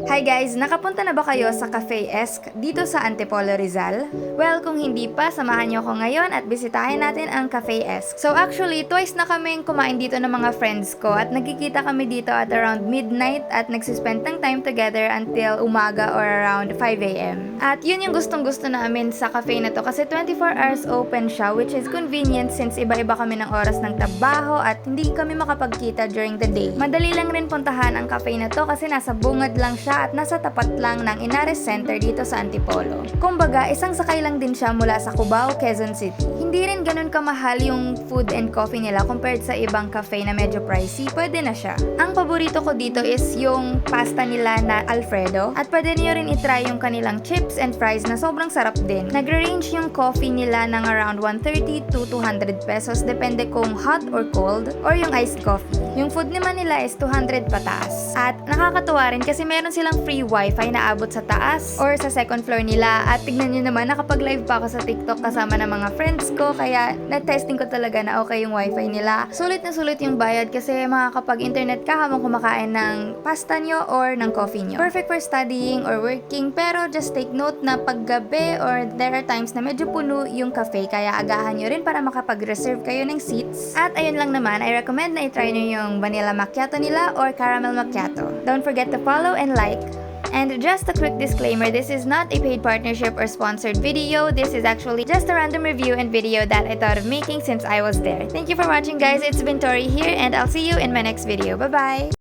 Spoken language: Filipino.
Hi guys! Nakapunta na ba kayo sa Cafe Esque dito sa Antipolo, Rizal? Well, kung hindi pa, samahan niyo ako ngayon at bisitahin natin ang Cafe Esque. So actually, twice na kaming kumain dito ng mga friends ko at nagkikita kami dito at around midnight at nagsispend ng time together until umaga or around 5 a.m. At yun yung gustong-gusto namin sa cafe na to kasi 24 hours open siya, which is convenient since iba-iba kami ng oras ng trabaho at hindi kami makapagkita during the day. Madali lang rin puntahan ang cafe na to kasi nasa bungad lang siya at nasa tapat lang ng Inares Center dito sa Antipolo. Kumbaga, isang sakay lang din siya mula sa Cubao, Quezon City. Hindi rin ganun kamahal yung food and coffee nila compared sa ibang cafe na medyo pricey, pwede na siya. Ang paborito ko dito is yung pasta nila na Alfredo at pwede niyo rin itry yung kanilang chips and fries na sobrang sarap din. Nagre-range yung coffee nila ng around 130 to 200 pesos depende kung hot or cold or yung iced coffee. Yung food naman nila is 200 pataas. At nakakatuwa rin kasi meron silang free wifi na abot sa taas or sa second floor nila. At tignan nyo naman, nakapag-live pa ako sa TikTok kasama ng mga friends ko kaya na-testing ko talaga na okay yung wifi nila. Sulit na sulit yung bayad kasi makakapag-internet ka habang kumakain ng pasta nyo or ng coffee nyo. Perfect for studying or working pero just take note na paggabi or there are times na medyo puno yung cafe kaya agahan nyo rin para makapag-reserve kayo ng seats. At ayun lang naman, I recommend na i-try nyo yung vanilla macchiato nila or caramel macchiato. Don't forget to follow and like. And just a quick disclaimer, this is not a paid partnership or sponsored video. This is actually just a random review and video that I thought of making since I was there. Thank you for watching guys, it's been Tori here and I'll see you in my next video. Bye bye!